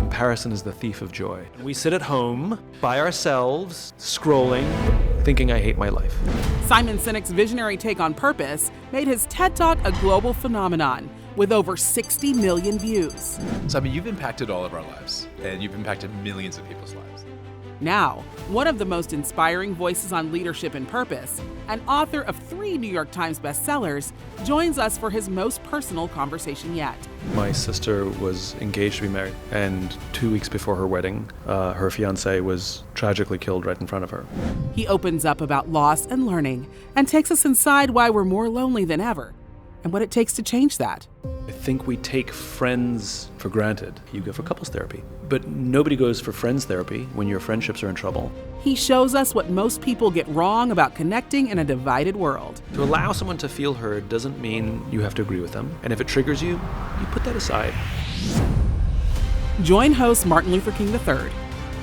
comparison is the thief of joy. We sit at home by ourselves, scrolling, thinking I hate my life. Simon Sinek's visionary take on purpose made his TED Talk a global phenomenon with over 60 million views. So, you've impacted all of our lives, and you've impacted millions of people's lives. Now, one of the most inspiring voices on leadership and purpose, and author of 3 New York Times bestsellers, joins us for his most personal conversation yet. My sister was engaged to be married, and 2 weeks before her wedding, her fiancé was tragically killed right in front of her. He opens up about loss and learning, and takes us inside why we're more lonely than ever, and what it takes to change that. I think we take friends for granted. You go for couples therapy, but nobody goes for friends therapy when your friendships are in trouble. He shows us what most people get wrong about connecting in a divided world. To allow someone to feel heard doesn't mean you have to agree with them. And if it triggers you, you put that aside. Join hosts Martin Luther King III,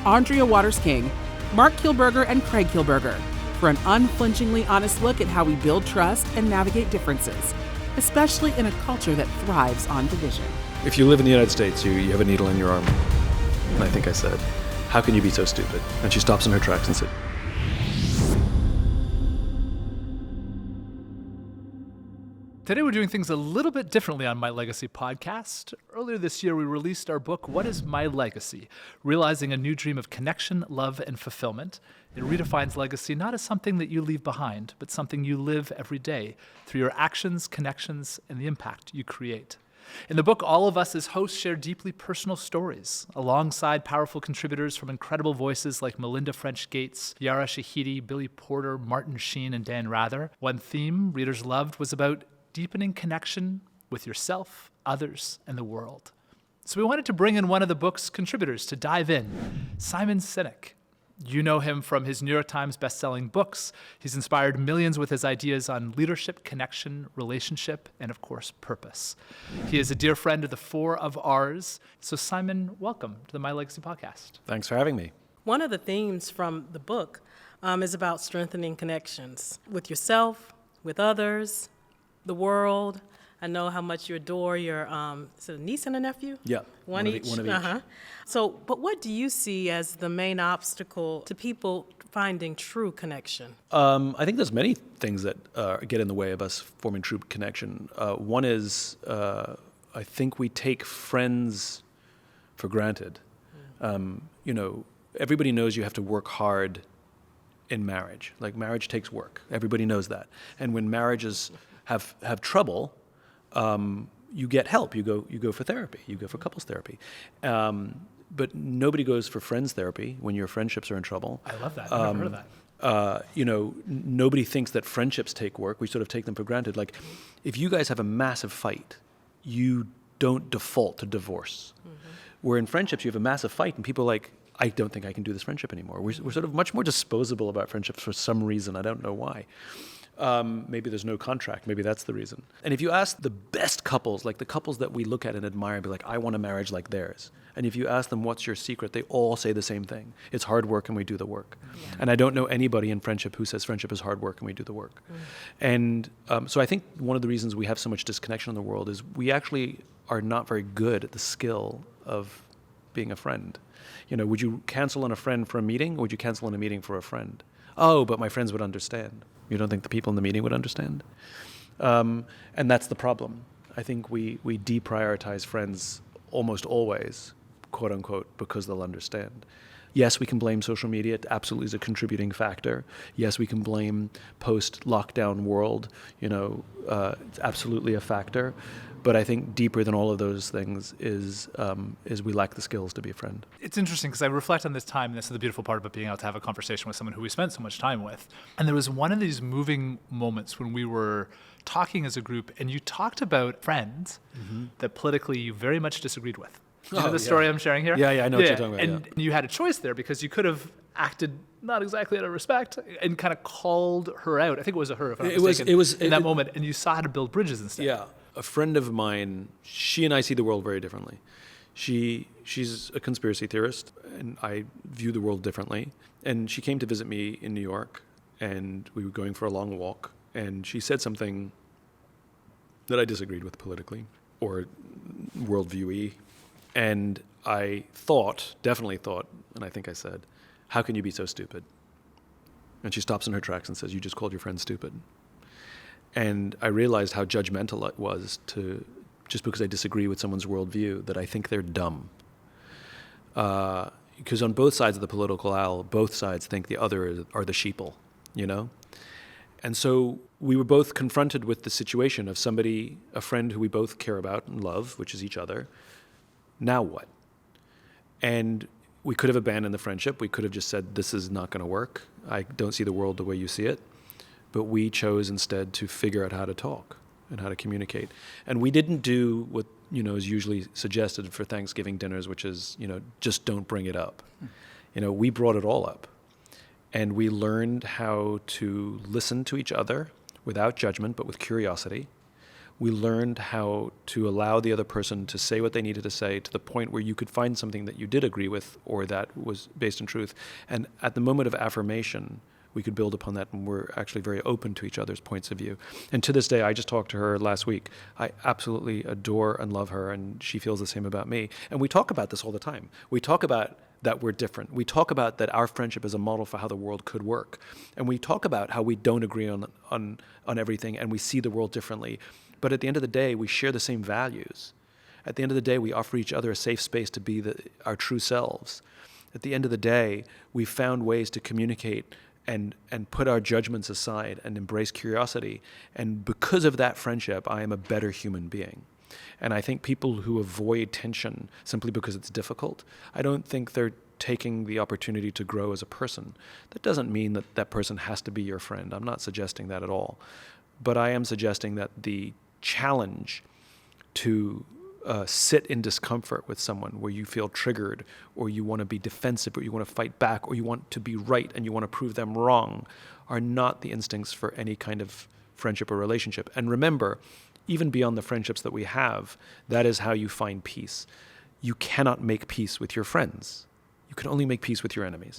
Arndrea Waters King, Marc Kielburger, and Craig Kielburger for an unflinchingly honest look at how we build trust and navigate differences, especially in a culture that thrives on division. If you live in the United States, you have a needle in your arm. And I think I said, how can you be so stupid? And she stops in her tracks and said, Today we're doing things a little bit differently on My Legacy podcast. Earlier this year, we released our book, What is My Legacy? Realizing a New Dream of Connection, Love, and Fulfillment. It redefines legacy not as something that you leave behind, but something you live every day through your actions, connections, and the impact you create. In the book, all of us as hosts share deeply personal stories, alongside powerful contributors from incredible voices like Melinda French Gates, Yara Shahidi, Billy Porter, Martin Sheen, and Dan Rather. One theme readers loved was about deepening connection with yourself, others, and the world. So we wanted to bring in one of the book's contributors to dive in, Simon Sinek. You know him from his New York Times bestselling books. He's inspired millions with his ideas on leadership, connection, relationship, and of course, purpose. He is a dear friend of the 4 of ours. So Simon, welcome to the My Legacy podcast. thanks for having me. One of the themes from the book is about strengthening connections with yourself, with others, the world. I know how much you adore your is it a niece and a nephew? Yeah, One of each. So, but what do you see as the main obstacle to people finding true connection? I think there's many things that get in the way of us forming true connection. One is I think we take friends for granted. Everybody knows you have to work hard in marriage. Like, marriage takes work. Everybody knows that. And when marriages have trouble, you get help. You go for therapy. You go for couples therapy. But nobody goes for friends therapy when your friendships are in trouble. I love that. I've never heard of that. Nobody thinks that friendships take work. We sort of take them for granted. Like, if you guys have a massive fight, you don't default to divorce. Mm-hmm. Where in friendships, you have a massive fight and people are like, I don't think I can do this friendship anymore. We're sort of much more disposable about friendships for some reason. I don't know why. Maybe there's no contract. Maybe that's the reason. And if you ask the best couples, like the couples that we look at and admire, and be like, I want a marriage like theirs. And if you ask them, what's your secret? They all say the same thing. It's hard work and we do the work. Yeah. And I don't know anybody in friendship who says friendship is hard work and we do the work. And so I think one of the reasons we have so much disconnection in the world is we actually are not very good at the skill of being a friend. Would you cancel on a friend for a meeting, or would you cancel on a meeting for a friend? Oh, but my friends would understand. You don't think the people in the meeting would understand? And that's the problem. I think we deprioritize friends almost always, quote unquote, because they'll understand. Yes, we can blame social media. It absolutely is a contributing factor. Yes, we can blame post-lockdown world. It's absolutely a factor. But I think deeper than all of those things is we lack the skills to be a friend. It's interesting because I reflect on this time, and this is the beautiful part about being able to have a conversation with someone who we spent so much time with. And there was one of these moving moments when we were talking as a group, and you talked about friends that politically you very much disagreed with. Do you know the story I'm sharing here? Yeah, I know what you're talking about. And you had a choice there because you could have acted not exactly out of respect and kind of called her out. I think it was a her, if I'm not mistaken, in that moment, and you saw how to build bridges instead. Yeah. A friend of mine, she and I see the world very differently. She's a conspiracy theorist, and I view the world differently. And she came to visit me in New York, and we were going for a long walk, and she said something that I disagreed with politically, or worldview-y. And I definitely thought, and I think I said, how can you be so stupid? And she stops in her tracks and says, you just called your friend stupid. And I realized how judgmental it was to, just because I disagree with someone's worldview, that I think they're dumb. Because on both sides of the political aisle, both sides think the other are the sheeple, you know? And so we were both confronted with the situation of somebody, a friend who we both care about and love, which is each other. Now what? And we could have abandoned the friendship. We could have just said, this is not going to work. I don't see the world the way you see it. But we chose instead to figure out how to talk and how to communicate. And we didn't do what, is usually suggested for Thanksgiving dinners, which is, just don't bring it up. We brought it all up. And we learned how to listen to each other without judgment, but with curiosity. We learned how to allow the other person to say what they needed to say to the point where you could find something that you did agree with or that was based in truth. And at the moment of affirmation, we could build upon that, and we're actually very open to each other's points of view. And to this day, I just talked to her last week. I absolutely adore and love her, and she feels the same about me. And we talk about this all the time. We talk about that we're different. We talk about that our friendship is a model for how the world could work. And we talk about how we don't agree on everything, and we see the world differently. But at the end of the day, we share the same values. At the end of the day, we offer each other a safe space to be our true selves. At the end of the day, we found ways to communicate and put our judgments aside and embrace curiosity. And because of that friendship, I am a better human being. And I think people who avoid tension simply because it's difficult, I don't think they're taking the opportunity to grow as a person. That doesn't mean that that person has to be your friend. I'm not suggesting that at all. But I am suggesting that the challenge to sit in discomfort with someone where you feel triggered, or you want to be defensive, or you want to fight back, or you want to be right and you want to prove them wrong, are not the instincts for any kind of friendship or relationship. And remember, even beyond the friendships that we have, that is how you find peace. You cannot make peace with your friends. You can only make peace with your enemies.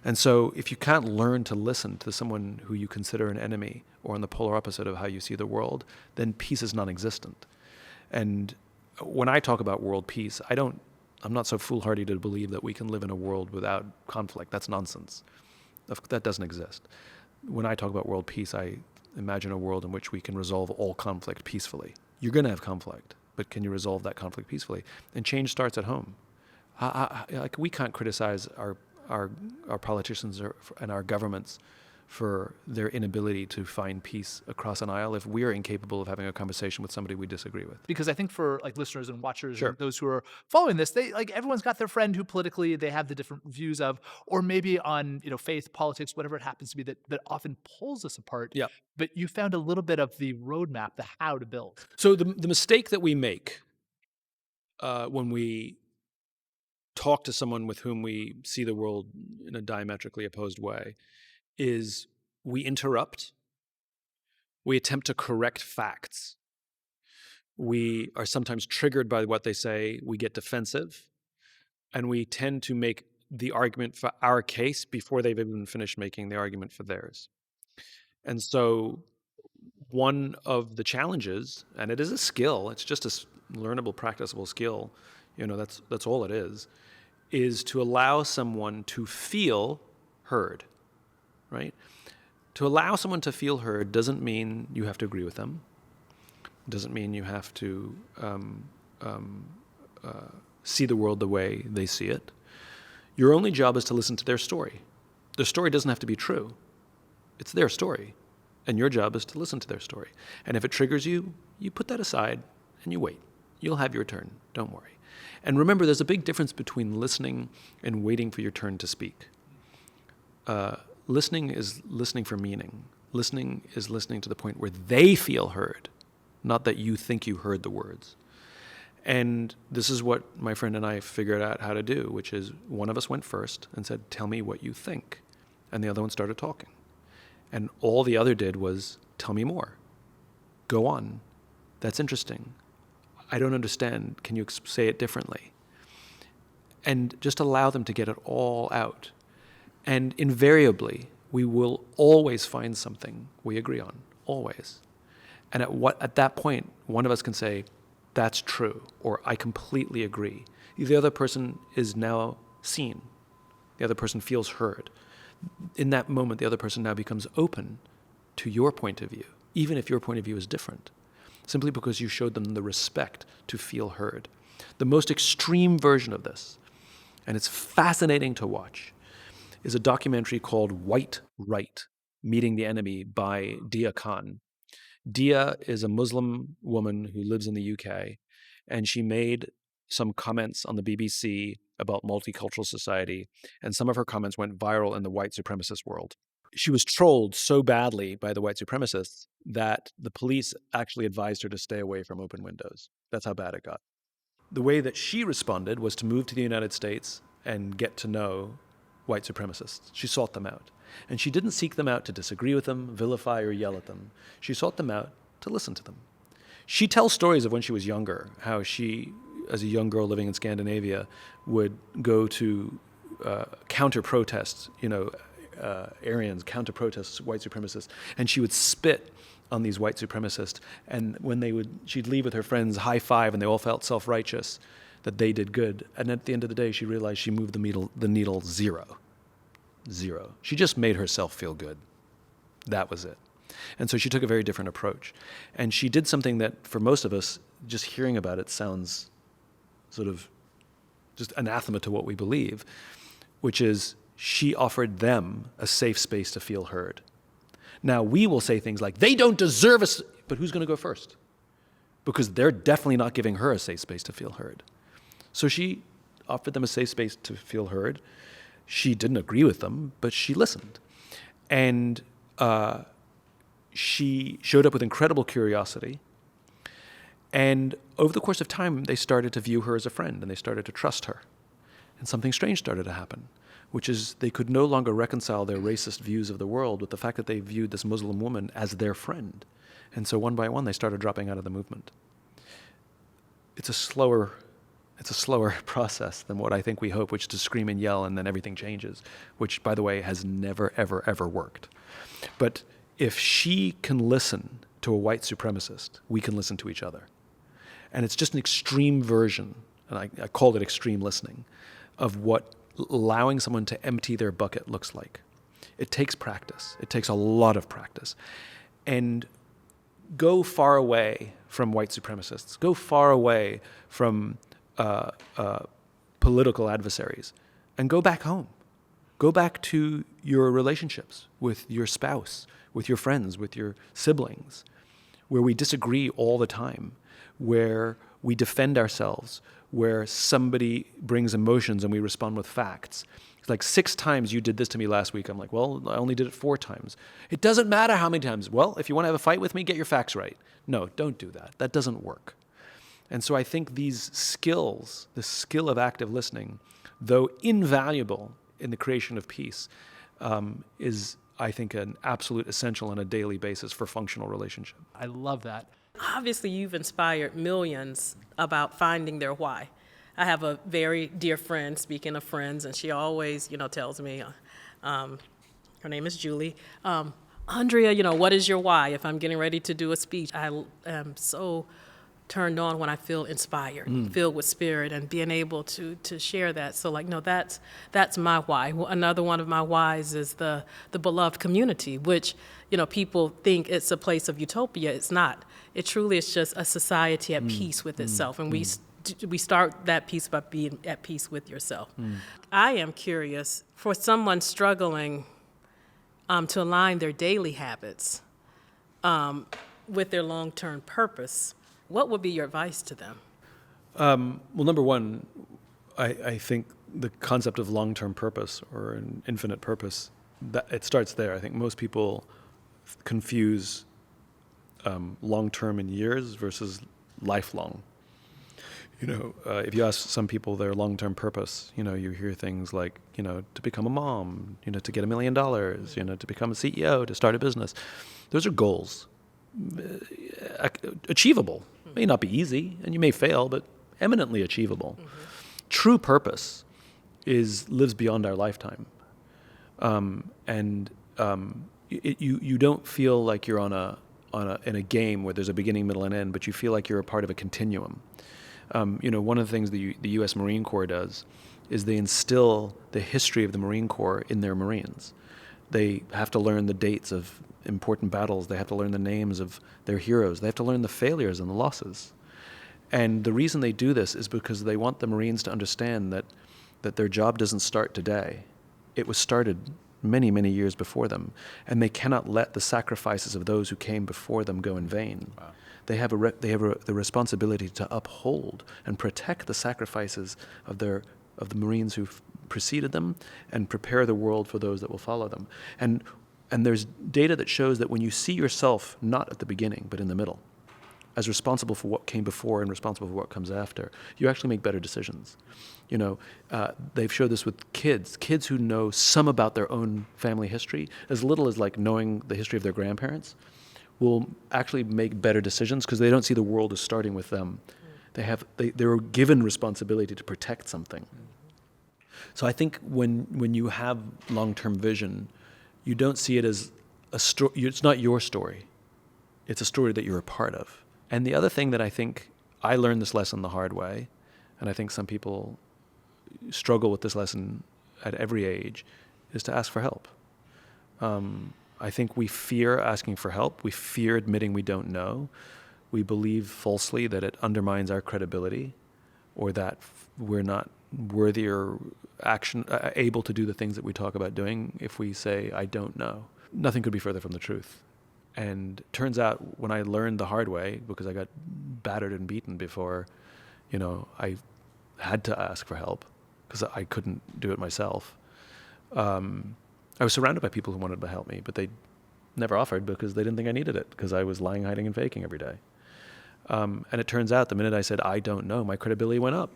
And so if you can't learn to listen to someone who you consider an enemy, or on the polar opposite of how you see the world, then peace is non-existent. And when I talk about world peace, I'm not so foolhardy to believe that we can live in a world without conflict. That's nonsense. That doesn't exist. When I talk about world peace, I imagine a world in which we can resolve all conflict peacefully. You're going to have conflict, but can you resolve that conflict peacefully? And change starts at home. Like, we can't criticize our politicians and our governments for their inability to find peace across an aisle if we are incapable of having a conversation with somebody we disagree with. Because I think for listeners and watchers, Sure. and those who are following this, they everyone's got their friend who politically they have the different views of, or maybe on faith, politics, whatever it happens to be, that often pulls us apart. Yeah. But you found a little bit of the roadmap, the how to build. So the mistake that we make when we talk to someone with whom we see the world in a diametrically opposed way is we interrupt, we attempt to correct facts, we are sometimes triggered by what they say, we get defensive, and we tend to make the argument for our case before they've even finished making the argument for theirs. And so one of the challenges, and it is a skill, it's just a learnable, practicable skill, that's all it is to allow someone to feel heard, right? To allow someone to feel heard doesn't mean you have to agree with them. It doesn't mean you have to see the world the way they see it. Your only job is to listen to their story. Their story doesn't have to be true. It's their story. And your job is to listen to their story. And if it triggers you, you put that aside and you wait. You'll have your turn. Don't worry. And remember, there's a big difference between listening and waiting for your turn to speak. Listening is listening for meaning. Listening is listening to the point where they feel heard, not that you think you heard the words. And this is what my friend and I figured out how to do, which is one of us went first and said, tell me what you think. And the other one started talking. And all the other did was, tell me more. Go on. That's interesting. I don't understand. Can you say it differently? And just allow them to get it all out. And invariably, we will always find something we agree on, always. And at that point, one of us can say, that's true, or I completely agree. the other person is now seen. The other person feels heard. In that moment, the other person now becomes open to your point of view, even if your point of view is different, simply because you showed them the respect to feel heard. The most extreme version of this, and it's fascinating to watch, is a documentary called White Right, Meeting the Enemy by Deeya Khan. Deeya is a Muslim woman who lives in the UK, and she made some comments on the BBC about multicultural society, and some of her comments went viral in the white supremacist world. She was trolled so badly by the white supremacists that the police actually advised her to stay away from open windows. That's how bad it got. The way that she responded was to move to the United States and get to know white supremacists. She sought them out. And she didn't seek them out to disagree with them, vilify, or yell at them. She sought them out to listen to them. She tells stories of when she was younger, how she, as a young girl living in Scandinavia, would go to counter-protest, Aryans, counter-protest white supremacists, and she would spit on these white supremacists. And when she'd leave with her friends, high five, and they all felt self-righteous that they did good. And at the end of the day, she realized she moved the needle zero. She just made herself feel good. That was it. And so she took a very different approach. And she did something that, for most of us, just hearing about it sounds sort of just anathema to what we believe, which is she offered them a safe space to feel heard. Now, we will say things like, they don't deserve us, but who's going to go first? Because they're definitely not giving her a safe space to feel heard. So she offered them a safe space to feel heard. She didn't agree with them, but she listened. And she showed up with incredible curiosity. And over the course of time, they started to view her as a friend, and they started to trust her. And something strange started to happen, which is they could no longer reconcile their racist views of the world with the fact that they viewed this Muslim woman as their friend. And so one by one, they started dropping out of the movement. It's a slower process than what I think we hope, which is to scream and yell and then everything changes, which, by the way, has never, ever, ever worked. But if she can listen to a white supremacist, we can listen to each other. And it's just an extreme version, and I call it extreme listening, of what allowing someone to empty their bucket looks like. It takes practice. It takes a lot of practice. And go far away from white supremacists. Go far away from political adversaries, and go back home. Go back to your relationships with your spouse, with your friends, with your siblings, where we disagree all the time, where we defend ourselves, where somebody brings emotions and we respond with facts. It's like 6 times you did this to me last week. I'm like, well, I only did it 4 times. It doesn't matter how many times. Well, if you want to have a fight with me, get your facts right. No, don't do that. That doesn't work. And so I think these skills, the skill of active listening, though invaluable in the creation of peace, is, I think, an absolute essential on a daily basis for functional relationship. I love that. Obviously, you've inspired millions about finding their why. I have a very dear friend, speaking of friends, and she always, tells me, her name is Julie, Arndrea, what is your why? If I'm getting ready to do a speech, I am so turned on when I feel inspired, filled with spirit, and being able to share that. So that's my why. Another one of my whys is the beloved community, which, people think it's a place of utopia. It's not. It truly is just a society at peace with itself. And we start that peace by being at peace with yourself. I am curious, for someone struggling to align their daily habits with their long-term purpose, what would be your advice to them? Well, number one, I think the concept of long-term purpose or an infinite purpose, that it starts there. I think most people confuse long-term in years versus lifelong. If you ask some people their long-term purpose, you hear things like, to become a mom, to get $1 million, to become a CEO, to start a business. Those are goals. Achievable. May not be easy, and you may fail, but eminently achievable. True purpose lives beyond our lifetime, and you don't feel like you're in a game where there's a beginning, middle, and end, but you feel like you're a part of a continuum. One of the things the U.S. Marine Corps does is they instill the history of the Marine Corps in their Marines. They have to learn the dates of important battles. They have to learn the names of their heroes. They have to learn the failures and the losses. And the reason they do this is because they want the Marines to understand that their job doesn't start today. It was started many, many years before them, and they cannot let the sacrifices of those who came before them go in vain. Wow. They have the responsibility to uphold and protect the sacrifices of the Marines who preceded them and prepare the world for those that will follow them. And there's data that shows that when you see yourself not at the beginning but in the middle, as responsible for what came before and responsible for what comes after, you actually make better decisions. They've showed this with kids who know some about their own family history, as little as like knowing the history of their grandparents, will actually make better decisions because they don't see the world as starting with them. They're given responsibility to protect something. So I think when you have long-term vision, you don't see it as a story. It's not your story. It's a story that you're a part of. And the other thing that I think, I learned this lesson the hard way, and I think some people struggle with this lesson at every age, is to ask for help. I think we fear asking for help. We fear admitting we don't know. We believe falsely that it undermines our credibility, or that we're not worthy or able to do the things that we talk about doing if we say, I don't know. Nothing could be further from the truth. And it turns out when I learned the hard way, because I got battered and beaten before, I had to ask for help because I couldn't do it myself. I was surrounded by people who wanted to help me, but they never offered because they didn't think I needed it, because I was lying, hiding, and faking every day. And it turns out the minute I said, I don't know, my credibility went up,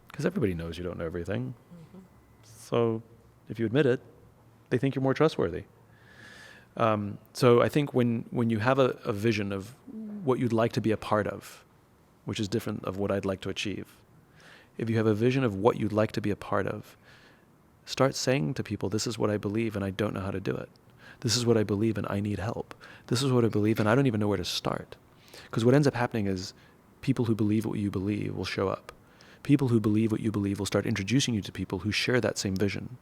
because everybody knows you don't know everything. Mm-hmm. So if you admit it, they think you're more trustworthy. So I think when you have a vision of what you'd like to be a part of, which is different of what I'd like to achieve, if you have a vision of what you'd like to be a part of, start saying to people, this is what I believe and I don't know how to do it. This is what I believe and I need help. This is what I believe and I don't even know where to start. Because what ends up happening is people who believe what you believe will show up. People who believe what you believe will start introducing you to people who share that same vision.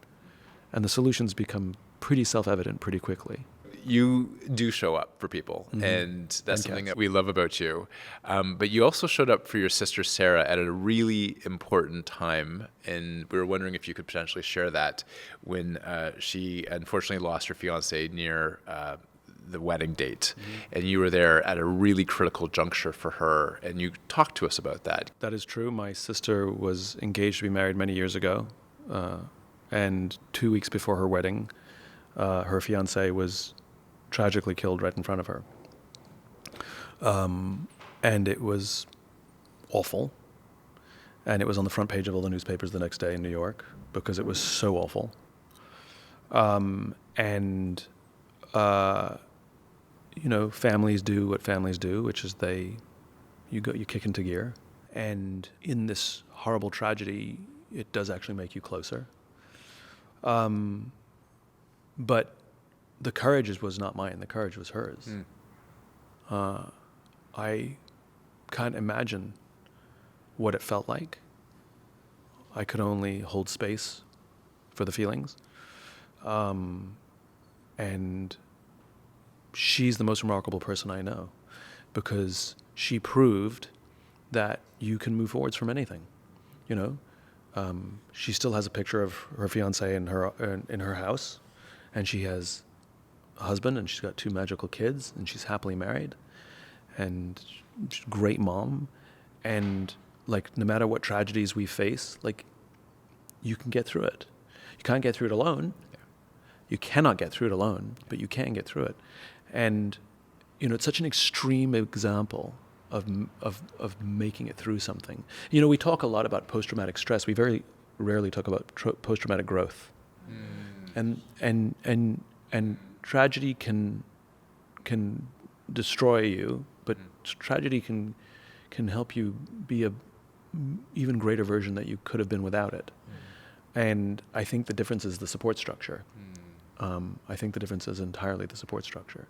And the solutions become pretty self-evident pretty quickly. You do show up for people, mm-hmm. and that's something that we love about you. But you also showed up for your sister Sarah at a really important time, and we were wondering if you could potentially share that when she unfortunately lost her fiancé near the wedding date, mm-hmm. and you were there at a really critical juncture for her, and you talked to us about that. That is true. My sister was engaged to be married many years ago, and 2 weeks before her wedding, her fiancé was tragically killed right in front of her. And it was awful. And it was on the front page of all the newspapers the next day in New York because it was so awful. Families do what families do, which is you kick into gear. And in this horrible tragedy, it does actually make you closer. But the courage was not mine. The courage was hers. I can't imagine what it felt like. I could only hold space for the feelings. And she's the most remarkable person I know because she proved that you can move forwards from anything. She still has a picture of her fiancé in her house, and she has a husband, and she's got 2 magical kids, and she's happily married, and she's a great mom. And no matter what tragedies we face, you can get through it. You can't get through it alone. Yeah. You cannot get through it alone, but you can get through it. And it's such an extreme example of making it through something. We talk a lot about post-traumatic stress. We very rarely talk about post-traumatic growth. And tragedy can destroy you, but tragedy can help you be a even greater version that you could have been without it. And I think the difference is the support structure. I think the difference is entirely the support structure.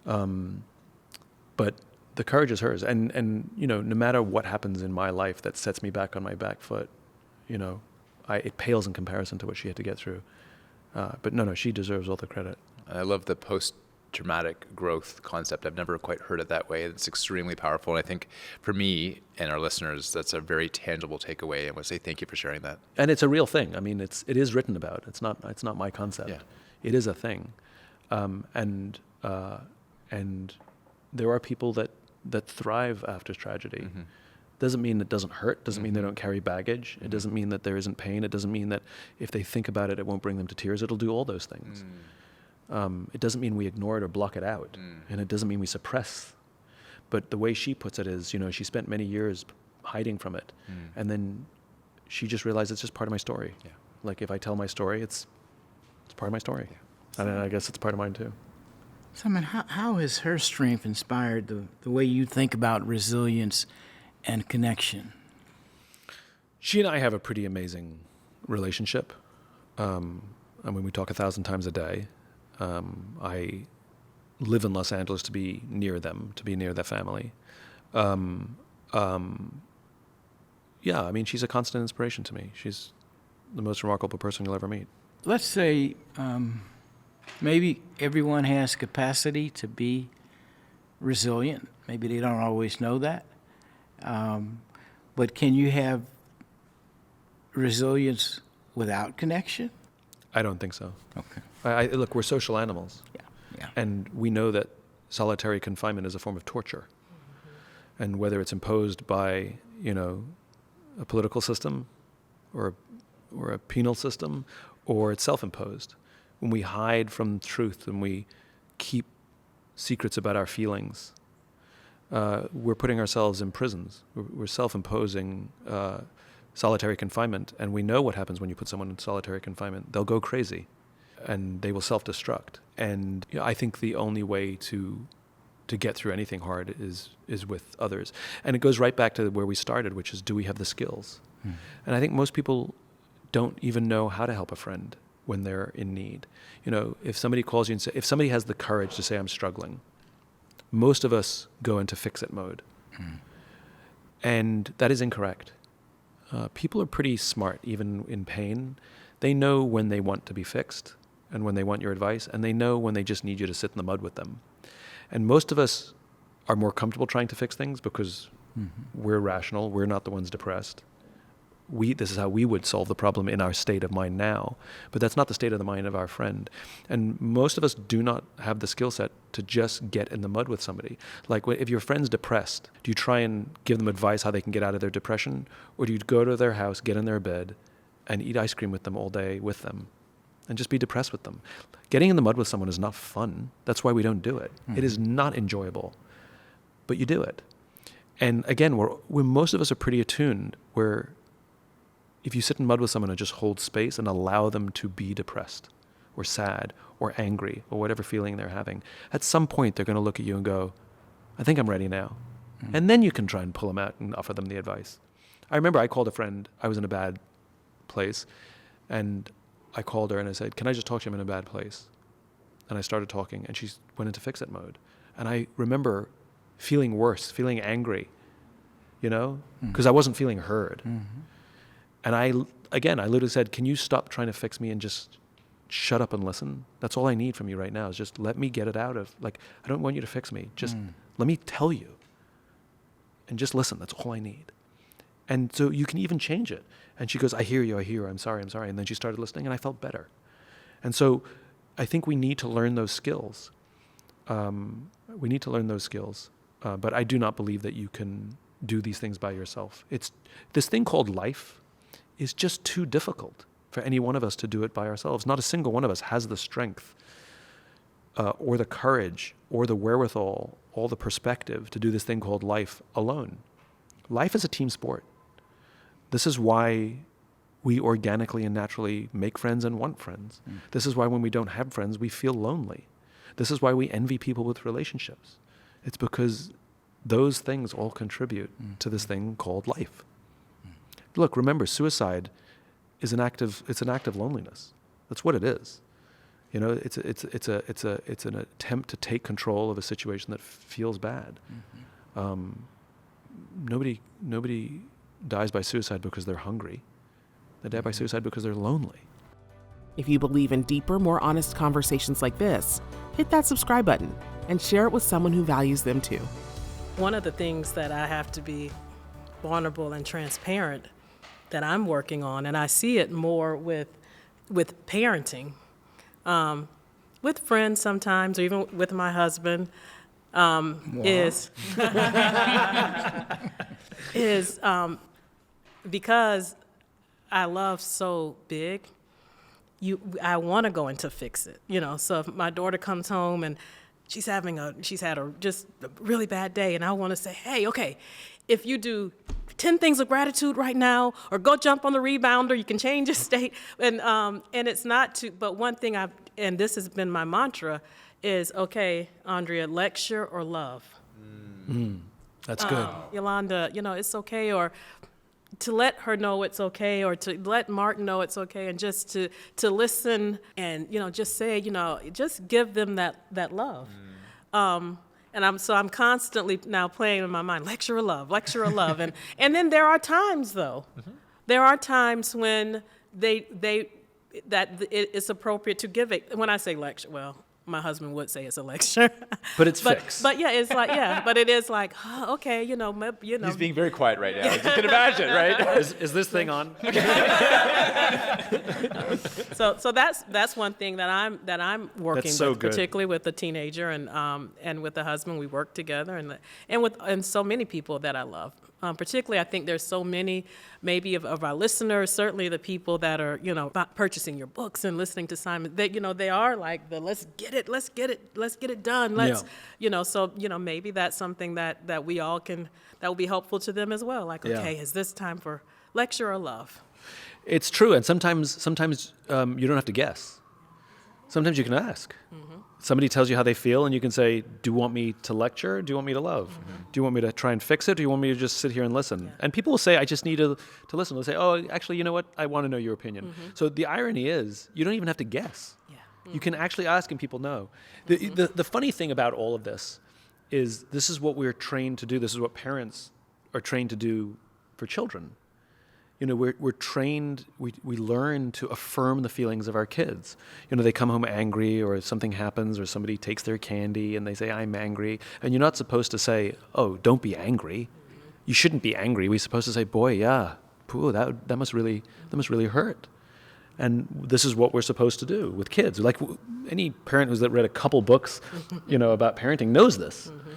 But the courage is hers. And no matter what happens in my life that sets me back on my back foot, it pales in comparison to what she had to get through. But no, she deserves all the credit. I love the post-traumatic growth concept. I've never quite heard it that way. It's extremely powerful. And I think for me and our listeners, that's a very tangible takeaway. I want to say thank you for sharing that. And it's a real thing. I mean, it is written about. It's not my concept. Yeah. It is a thing. And there are people that thrive after tragedy. Mm-hmm. Doesn't mean it doesn't hurt. Doesn't mean they don't carry baggage. Mm-hmm. It doesn't mean that there isn't pain. It doesn't mean that if they think about it, it won't bring them to tears. It'll do all those things. It doesn't mean we ignore it or block it out. And it doesn't mean we suppress. But the way she puts it is, she spent many years hiding from it. And then she just realized it's just part of my story. Yeah. Like if I tell my story, it's part of my story. Yeah. And I guess it's part of mine too. So, how has her strength inspired the way you think about resilience and connection? She and I have a pretty amazing relationship. We talk 1,000 times a day. I live in Los Angeles to be near them, to be near their family. She's a constant inspiration to me. She's the most remarkable person you'll ever meet. Let's say maybe everyone has capacity to be resilient. Maybe they don't always know that. But can you have resilience without connection? I don't think so. Okay. Look, we're social animals. Yeah. And we know that solitary confinement is a form of torture. Mm-hmm. And whether it's imposed by, a political system or a penal system, or it's self-imposed. When we hide from truth and we keep secrets about our feelings, we're putting ourselves in prisons. We're self-imposing solitary confinement, and we know what happens when you put someone in solitary confinement. They'll go crazy, and they will self-destruct. And I think the only way to get through anything hard is with others. And it goes right back to where we started, which is, do we have the skills? And I think most people don't even know how to help a friend when they're in need. If somebody calls you and if somebody has the courage to say, I'm struggling, most of us go into fix-it mode. And that is incorrect. People are pretty smart, even in pain. They know when they want to be fixed and when they want your advice, and they know when they just need you to sit in the mud with them. And most of us are more comfortable trying to fix things because we're rational. We're not the ones depressed. This is how we would solve the problem in our state of mind now, but that's not the state of the mind of our friend. And most of us do not have the skill set to just get in the mud with somebody. Like if your friend's depressed, do you try and give them advice how they can get out of their depression? Or do you go to their house, get in their bed, and eat ice cream with them all day with them, and just be depressed with them? Getting in the mud with someone is not fun. That's why we don't do it. It is not enjoyable, but you do it. And again, most of us are pretty attuned, where if you sit in mud with someone and just hold space and allow them to be depressed or sad or angry or whatever feeling they're having, at some point they're going to look at you and go, I think I'm ready now. And then you can try and pull them out and offer them the advice. I remember I called a friend. I was in a bad place, and I called her and I said, can I just talk to you? I'm in a bad place. And I started talking, and she went into fix-it mode. And I remember feeling worse, feeling angry, because I wasn't feeling heard. And I literally said, can you stop trying to fix me and just shut up and listen? That's all I need from you right now, is just let me get it out of, I don't want you to fix me. Just let me tell you. And just listen. That's all I need. And so you can even change it. And she goes, I hear you. I'm sorry. And then she started listening, and I felt better. And so I think we need to learn those skills. But I do not believe that you can do these things by yourself. It's this thing called life is just too difficult for any one of us to do it by ourselves. Not a single one of us has the strength or the courage or the wherewithal or the perspective to do this thing called life alone. Life is a team sport. This is why we organically and naturally make friends and want friends. This is why when we don't have friends, we feel lonely. This is why we envy people with relationships. It's because those things all contribute to this thing called life. Look, remember, suicide is an act of loneliness. That's what it is. It's an attempt to take control of a situation that feels bad. Nobody dies by suicide because they're hungry. They die by suicide because they're lonely. If you believe in deeper, more honest conversations like this, hit that subscribe button and share it with someone who values them too. One of the things that I have to be vulnerable and transparent that I'm working on, and I see it more with parenting, with friends sometimes, or even with my husband, is because I love so big. I want to go into fix it, So if my daughter comes home and she's had just a really bad day, and I want to say, hey, okay, if you do 10 things of gratitude right now, or go jump on the rebounder, you can change your state. And it's not to, but one thing and this has been my mantra, is, okay, Arndrea, lecture or love. That's good. Yolanda, it's okay, or to let her know it's okay, or to let Mark know it's okay, and just to listen and, just say, just give them that love. And I'm constantly now playing in my mind, lecture of love. And then there are times, though. Mm-hmm. There are times when it's appropriate to give it. When I say lecture, well, my husband would say it's a lecture. But it's fixed. But yeah, it's like, but it is like, okay, He's being very quiet right now, as you can imagine, right? Is this thing on? So that's one thing that I'm working with, good. Particularly with the teenager and with the husband. We work together, and so many people that I love. Particularly, I think there's so many, maybe of our listeners, certainly the people that are, purchasing your books and listening to Simon, that, they are like let's get it done. So, maybe that's something that we all that will be helpful to them as well. Like, okay, is this time for lecture or love? It's true. And sometimes you don't have to guess. Sometimes you can ask. Mm-hmm. Somebody tells you how they feel, and you can say, do you want me to lecture? Do you want me to love? Mm-hmm. Do you want me to try and fix it? Do you want me to just sit here and listen? Yeah. And people will say, I just need to listen. They'll say, oh, actually, you know what? I want to know your opinion. Mm-hmm. So the irony is, you don't even have to guess. Yeah. Mm-hmm. You can actually ask and people know. The funny thing about all of this is this we're trained to do. This is what parents are trained to do for children. We're trained, we learn to affirm the feelings of our kids. They come home angry, or something happens, or somebody takes their candy and they say, I'm angry. And you're not supposed to say, oh, don't be angry. You shouldn't be angry. We're supposed to say, boy, yeah, pooh, that must really hurt. And this is what we're supposed to do with kids. Like any parent who's read a couple books, about parenting knows this. Mm-hmm.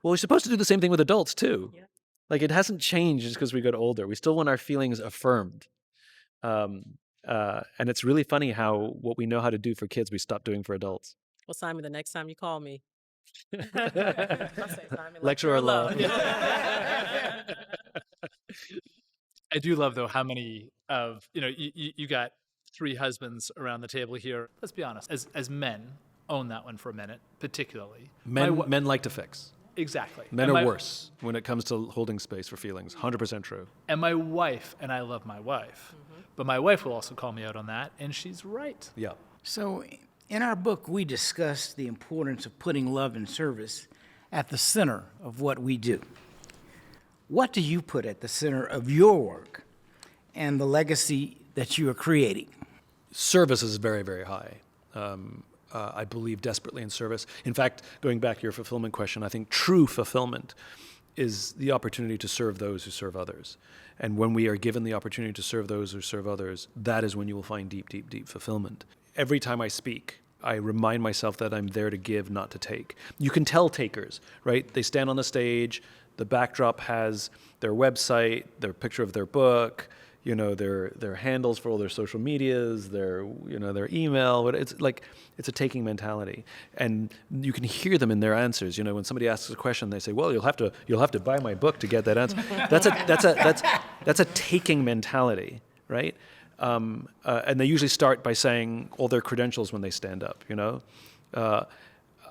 Well, we're supposed to do the same thing with adults too. Yeah. Like, it hasn't changed just because we got older. We still want our feelings affirmed. And it's really funny how what we know how to do for kids, we stop doing for adults. Well, Simon, the next time you call me, I'll say, Simon, lecture or love. I do love, though, how many of, you got 3 husbands around the table here. Let's be honest, as men, own that one for a minute, particularly. Men like to fix. Exactly. Men are worse when it comes to holding space for feelings. 100% true. And my wife, and I love my wife, but my wife will also call me out on that, and she's right. Yeah. So in our book, we discuss the importance of putting love and service at the center of what we do. What do you put at the center of your work and the legacy that you are creating? Service is very, very high. I believe desperately in service. In fact, going back to your fulfillment question, I think true fulfillment is the opportunity to serve those who serve others. And when we are given the opportunity to serve those who serve others, that is when you will find deep, deep, deep fulfillment. Every time I speak, I remind myself that I'm there to give, not to take. You can tell takers, right? They stand on the stage, the backdrop has their website, their picture of their book, their handles for all their social medias, their email. But it's a taking mentality, and you can hear them in their answers. When somebody asks a question, they say, "Well, you'll have to buy my book to get that answer." That's a taking mentality, right? And they usually start by saying all their credentials when they stand up.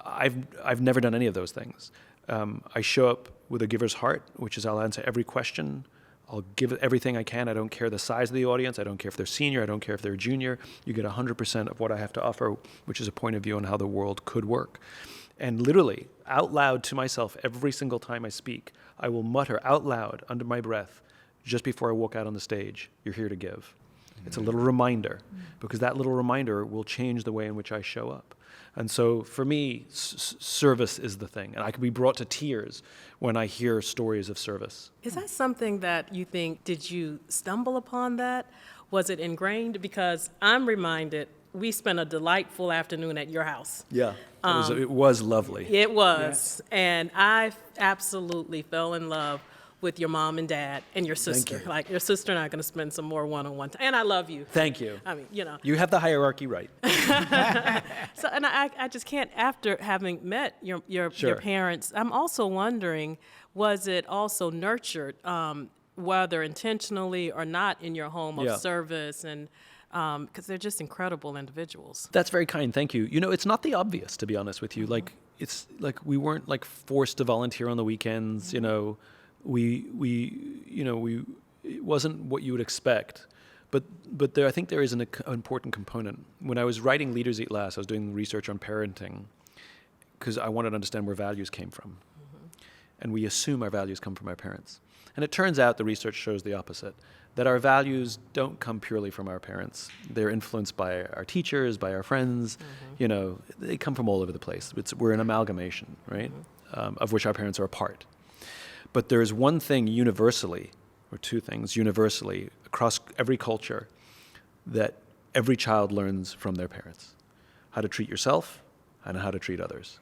I've never done any of those things. I show up with a giver's heart, which is I'll answer every question. I'll give everything I can. I don't care the size of the audience. I don't care if they're senior. I don't care if they're junior. You get 100% of what I have to offer, which is a point of view on how the world could work. And literally, out loud to myself, every single time I speak, I will mutter out loud under my breath, just before I walk out on the stage, "You're here to give." It's a little reminder, because that little reminder will change the way in which I show up. And so for me, service is the thing. And I can be brought to tears when I hear stories of service. Is that something that you think, did you stumble upon that? Was it ingrained? Because I'm reminded, we spent a delightful afternoon at your house. Yeah, it was lovely. It was. And I absolutely fell in love with your mom and dad and your sister. you. Like, your sister and I are going to spend some more one-on-one time. And I love you. Thank you. I mean, you know. You have the hierarchy right. So, and I just can't, after having met your Sure. parents, I'm also wondering, was it also nurtured, whether intentionally or not, in your home of Yeah. service? And because they're just incredible individuals. That's very kind. Thank you. You know, it's not the obvious, to be honest with you. Like, it's like we weren't like forced to volunteer on the weekends. You know, it wasn't what you would expect. But there, I think there is an important component. When I was writing Leaders Eat Last, I was doing research on parenting because I wanted to understand where values came from. And we assume our values come from our parents. And it turns out the research shows the opposite, that our values don't come purely from our parents. They're influenced by our teachers, by our friends. You know, they come from all over the place. We're an amalgamation, right, of which our parents are a part. But there's one thing universally, or two things universally, across every culture, that every child learns from their parents: how to treat yourself and how to treat others.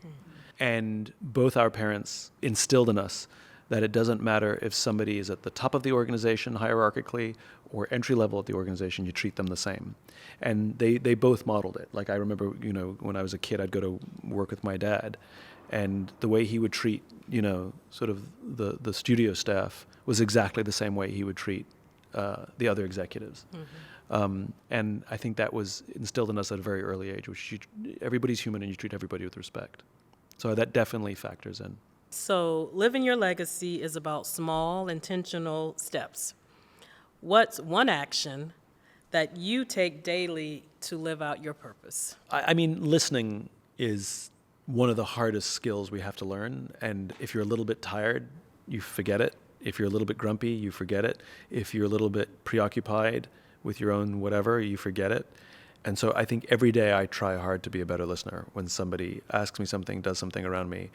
And both our parents instilled in us that it doesn't matter if somebody is at the top of the organization hierarchically or entry level at the organization, you treat them the same. And they both modeled it. Like, I remember, you know, when I was a kid, I'd go to work with my dad, and the way he would treat, you know, sort of the studio staff was exactly the same way he would treat the other executives. And I think that was instilled in us at a very early age, which everybody's human and you treat everybody with respect. So that definitely factors in. So living your legacy is about small, intentional steps. What's one action that you take daily to live out your purpose? I mean, listening is one of the hardest skills we have to learn. And if you're a little bit tired, you forget it. If you're a little bit grumpy, you forget it. If you're a little bit preoccupied with your own whatever, you forget it. And so I think every day I try hard to be a better listener. When somebody asks me something, does something around me,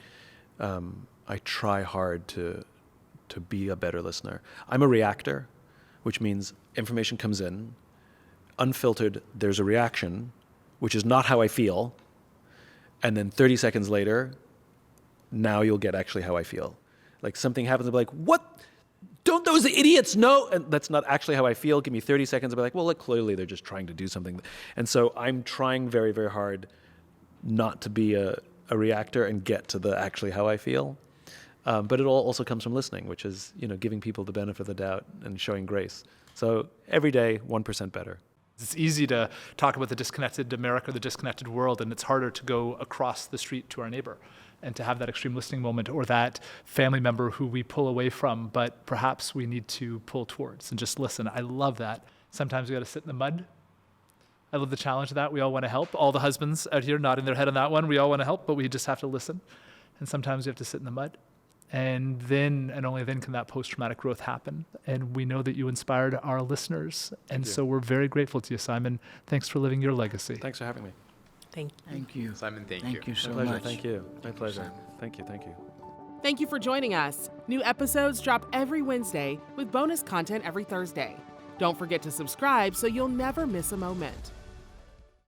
I try hard to be a better listener. I'm a reactor, which means information comes in, unfiltered, there's a reaction, which is not how I feel, and then 30 seconds later, now you'll get actually how I feel. Like, something happens, I'll be like, what? Don't those idiots know? And that's not actually how I feel. Give me 30 seconds, I'll be like, well, look, clearly they're just trying to do something. And so I'm trying very, very hard not to be a reactor and get to the actually how I feel. But it all also comes from listening, which is, you know, giving people the benefit of the doubt and showing grace. So every day, 1% better. It's easy to talk about the disconnected America, the disconnected world, and it's harder to go across the street to our neighbor and to have that extreme listening moment, or that family member who we pull away from, but perhaps we need to pull towards and just listen. I love that. Sometimes we got to sit in the mud. I love the challenge of that. We all want to help. All the husbands out here nodding their head on that one. We all want to help, but we just have to listen. And sometimes we have to sit in the mud. And then, and only then, can that post-traumatic growth happen. And we know that you inspired our listeners. And so we're very grateful to you, Simon. Thanks for living your legacy. Thanks for having me. Thank you. Thank you. Simon, thank you. Thank you so My pleasure. much. Thank you. My pleasure. Thank you. Thank you for joining us. New episodes drop every Wednesday with bonus content every Thursday. Don't forget to subscribe so you'll never miss a moment.